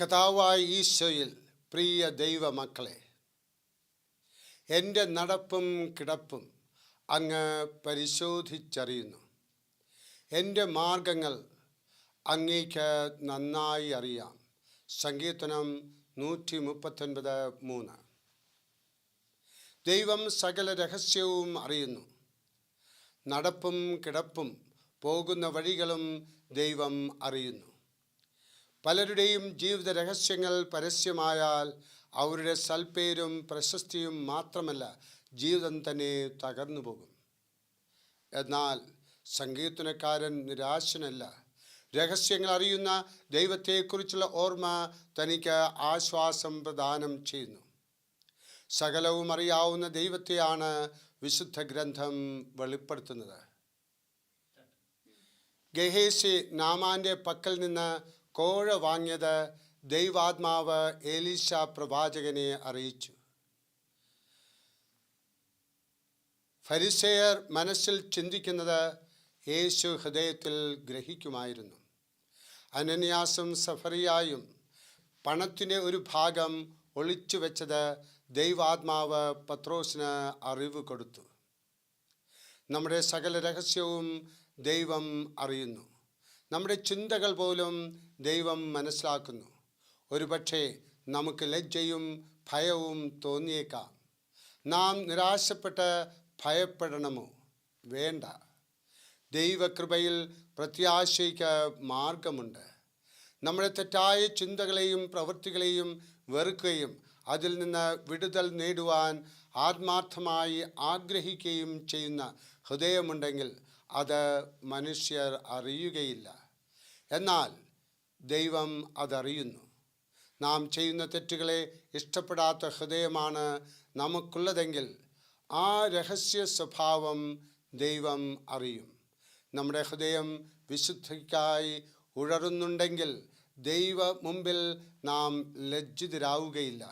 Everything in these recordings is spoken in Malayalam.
കർത്താവായ ഈശോയിൽ പ്രിയ ദൈവമക്കളെ, എൻ്റെ നടപ്പും കിടപ്പും അങ്ങ് പരിശോധിച്ചറിയുന്നു. എൻ്റെ മാർഗങ്ങൾ അങ്ങേക്ക് നന്നായി അറിയാം. സങ്കീർത്തനം 139:3. ദൈവം സകല രഹസ്യവും അറിയുന്നു. നടപ്പും കിടപ്പും പോകുന്ന വഴികളും ദൈവം അറിയുന്നു. പലരുടെയും ജീവിത രഹസ്യങ്ങൾ പരസ്യമായാൽ അവരുടെ സൽപ്പേരും പ്രശസ്തിയും മാത്രമല്ല, ജീവിതം തന്നെ തകർന്നു പോകും. എന്നാൽ സങ്കീർത്തനക്കാരൻ നിരാശനല്ല. രഹസ്യങ്ങൾ അറിയുന്ന ദൈവത്തെക്കുറിച്ചുള്ള ഓർമ്മ തനിക്ക് ആശ്വാസം പ്രദാനം ചെയ്യുന്നു. സകലവും അറിയാവുന്ന ദൈവത്തെയാണ് വിശുദ്ധ ഗ്രന്ഥം വെളിപ്പെടുത്തുന്നത്. ഗഹേസി നാമാൻ്റെ പക്കൽ നിന്ന് കോഴ വാങ്ങിയത് ദൈവാത്മാവ് എലീശ പ്രവാചകനെ അറിയിച്ചു. ഫരിസേയർ മനസ്സിൽ ചിന്തിക്കുന്നത് യേശു ഹൃദയത്തിൽ ഗ്രഹിക്കുമായിരുന്നു. അനന്യാസും സഫറിയായും പണത്തിൻ്റെ ഒരു ഭാഗം ഒളിച്ചു വെച്ചത് ദൈവാത്മാവ് പത്രോസിന് അറിവ് കൊടുത്തു. നമ്മുടെ സകല രഹസ്യവും ദൈവം അറിയുന്നു. നമ്മുടെ ചിന്തകൾ പോലും ദൈവം മനസ്സിലാക്കുന്നു. ഒരുപക്ഷെ നമുക്ക് ലജ്ജയും ഭയവും തോന്നിയേക്കാം. നാം നിരാശപ്പെട്ട് ഭയപ്പെടണമോ? വേണ്ട. ദൈവകൃപയിൽ പ്രത്യാശയ്ക്ക് മാർഗമുണ്ട്. നമ്മുടെ തെറ്റായ ചിന്തകളെയും പ്രവൃത്തികളെയും വെറുക്കുകയും അതിൽ നിന്ന് വിടുതൽ നേടുവാൻ ആത്മാർത്ഥമായി ആഗ്രഹിക്കുകയും ചെയ്യുന്ന ഹൃദയമുണ്ടെങ്കിൽ അത് മനുഷ്യർ അറിയുകയില്ല. എന്നാൽ ദൈവം അതറിയുന്നു. നാം ചെയ്യുന്ന തെറ്റുകളെ ഇഷ്ടപ്പെടാത്ത ഹൃദയമാണ് നമുക്കുള്ളതെങ്കിൽ ആ രഹസ്യ സ്വഭാവം ദൈവം അറിയും. നമ്മുടെ ഹൃദയം വിശുദ്ധിക്കായി ഉഴറുന്നുണ്ടെങ്കിൽ ദൈവ മുമ്പിൽ നാം ലജ്ജിതരാവുകയില്ല.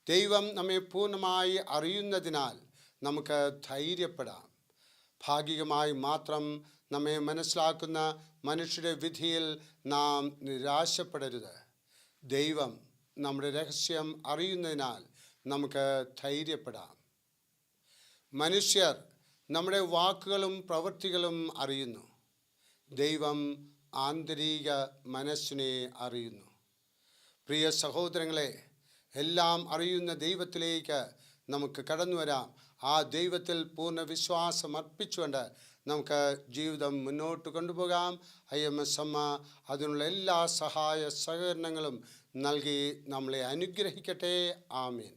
ദൈവം നമ്മെ പൂർണ്ണമായി അറിയുന്നതിനാൽ നമുക്ക് ധൈര്യപ്പെടാം. ഭാഗികമായി മാത്രം നമ്മെ മനസ്സിലാക്കുന്ന മനുഷ്യരുടെ വിധിയിൽ നാം നിരാശപ്പെടരുത്. ദൈവം നമ്മുടെ രഹസ്യം അറിയുന്നതിനാൽ നമുക്ക് ധൈര്യപ്പെടാം. മനുഷ്യർ നമ്മുടെ വാക്കുകളും പ്രവൃത്തികളും അറിയുന്നു. ദൈവം ആന്തരിക മനസ്സിനെ അറിയുന്നു. പ്രിയ സഹോദരങ്ങളെ, എല്ലാം അറിയുന്ന ദൈവത്തിലേക്ക് നമുക്ക് കടന്നു വരാം. ആ ദൈവത്തിൽ പൂർണ്ണ വിശ്വാസം അർപ്പിച്ചുകൊണ്ട് നമുക്ക് ജീവിതം മുന്നോട്ട് കൊണ്ടുപോകാം. IMS അമ്മ അതിനുള്ള എല്ലാ സഹായ സഹകരണങ്ങളും നൽകി നമ്മളെ അനുഗ്രഹിക്കട്ടെ. ആമേൻ.